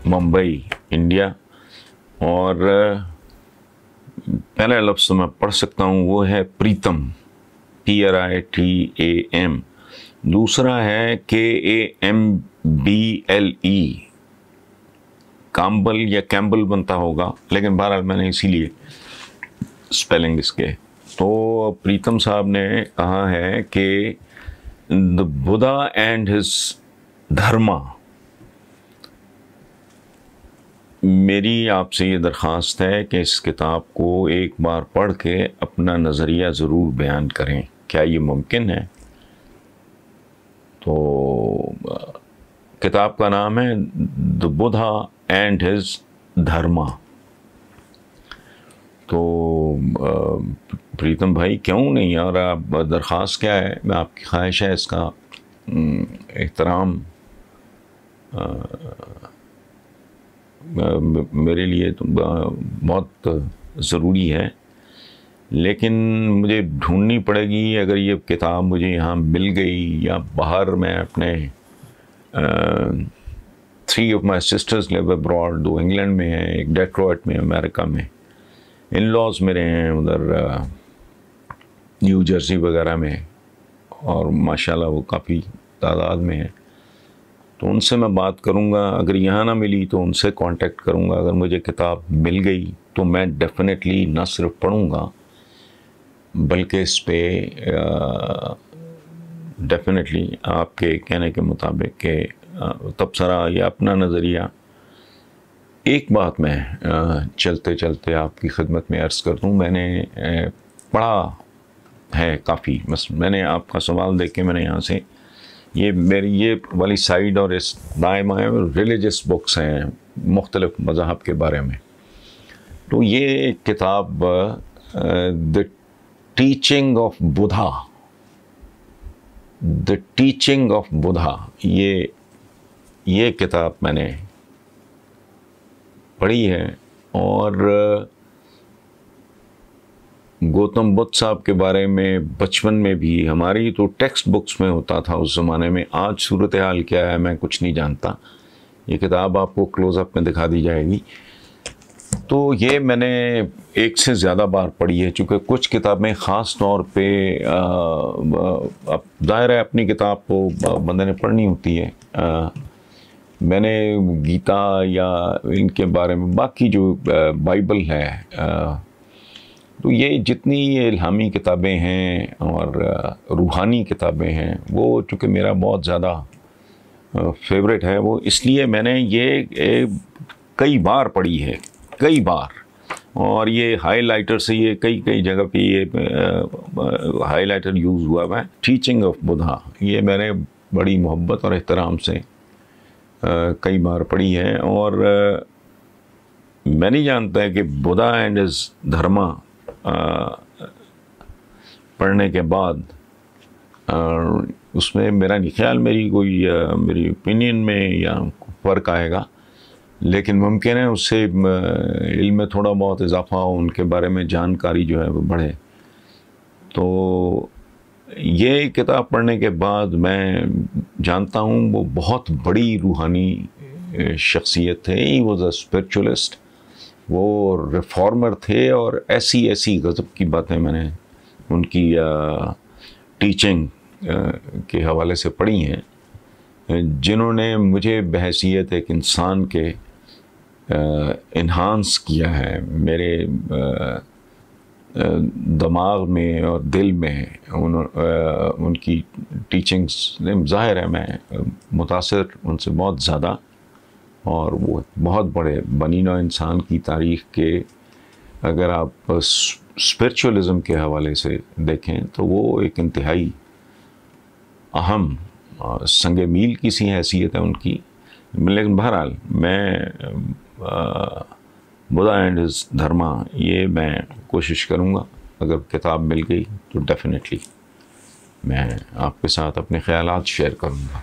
Mumbai India, اور پہلا لفظ میں پڑھ سکتا ہوں وہ ہے پریتم، PRITAM، دوسرا ہے KAMBLE، کامبل یا کیمبل بنتا ہوگا، لیکن بہرحال میں نے اسی لیے اسپیلنگ اس کے. تو پریتم صاحب نے کہا ہے کہ دا بدھا اینڈ ہز دھرما. میری آپ سے یہ درخواست ہے کہ اس کتاب کو ایک بار پڑھ کے اپنا نظریہ ضرور بیان کریں. کیا یہ ممکن ہے؟ تو کتاب کا نام ہے دا بدھا اینڈ ہز دھرما. تو پریتم بھائی کیوں نہیں، اور آپ درخواست کیا ہے؟ میں آپ کی خواہش ہے اس کا احترام میرے لیے تو بہت ضروری ہے، لیکن مجھے ڈھونڈنی پڑے گی. اگر یہ کتاب مجھے یہاں مل گئی یا باہر، میں اپنے 3 of my sisters live abroad، 2 England میں ہیں، ایک ڈیٹروائٹ میں امریکہ میں، ان لاز میرے ہیں ادھر نیو جرسی وغیرہ میں، اور ماشاءاللہ وہ کافی تعداد میں ہیں. تو ان سے میں بات کروں گا. اگر یہاں نہ ملی تو ان سے کانٹیکٹ کروں گا. اگر مجھے کتاب مل گئی تو میں ڈیفینیٹلی نہ صرف پڑھوں گا بلکہ اس پہ ڈیفینیٹلی آپ کے کہنے کے مطابق کہ تبصرہ یا اپنا نظریہ. ایک بات میں چلتے چلتے آپ کی خدمت میں عرض کر دوں، میں نے پڑھا ہے کافی. بس میں نے آپ کا سوال دیکھ کے میں نے یہاں سے یہ میری یہ والی سائیڈ اور اس دائیں بائیں ریلیجس بکس ہیں مختلف مذاہب کے بارے میں. تو یہ کتاب the teaching of Buddha, the teaching of Buddha, یہ کتاب میں نے پڑھی ہے. اور گوتم بدھ صاحب کے بارے میں بچپن میں بھی ہماری تو ٹیکسٹ بکس میں ہوتا تھا اس زمانے میں. آج صورتحال کیا ہے میں کچھ نہیں جانتا. یہ کتاب آپ کو کلوز اپ میں دکھا دی جائے گی. تو یہ میں نے ایک سے زیادہ بار پڑھی ہے، چونکہ کچھ کتابیں خاص طور پہ ظاہر ہے اپنی کتاب کو بندے نے پڑھنی ہوتی ہے. میں نے گیتا یا ان کے بارے میں، باقی جو بائبل ہے، تو یہ جتنی یہ الہامی کتابیں ہیں اور روحانی کتابیں ہیں، وہ چونکہ میرا بہت زیادہ فیوریٹ ہے، وہ اس لیے میں نے یہ کئی بار پڑھی ہے، کئی بار. اور یہ ہائی لائٹر سے یہ کئی جگہ پہ یہ ہائی لائٹر یوز ہوا ہے. ٹیچنگ آف بدھا یہ میں نے بڑی محبت اور احترام سے کئی بار پڑھی ہے. اور میں نہیں جانتا ہے کہ بدھا اینڈ ہز دھرما پڑھنے کے بعد اس میں میرا نہیں خیال میری اوپینین میں یا فرق آئے گا، لیکن ممکن ہے اس سے علم میں تھوڑا بہت اضافہ ہو، ان کے بارے میں جانکاری جو ہے وہ بڑھے. تو یہ کتاب پڑھنے کے بعد میں جانتا ہوں وہ بہت بڑی روحانی شخصیت ہے. ہی واز اے اسپرچولسٹ، وہ ریفارمر تھے، اور ایسی غضب کی باتیں میں نے ان کی ٹیچنگ کے حوالے سے پڑھی ہیں، جنہوں نے مجھے بحیثیت ایک انسان کے انہانس کیا ہے. میرے دماغ میں اور دل میں ان کی ٹیچنگز، ظاہر ہے میں متاثر ان سے بہت زیادہ. اور وہ بہت بڑے بنی نوع انسان کی تاریخ کے اگر آپ اسپرچولزم کے حوالے سے دیکھیں تو وہ ایک انتہائی اہم سنگ میل کی سی حیثیت ہے ان کی. لیکن بہرحال میں بدھا اینڈ ہز دھرما یہ میں کوشش کروں گا، اگر کتاب مل گئی تو ڈیفینیٹلی میں آپ کے ساتھ اپنے خیالات شیئر کروں گا.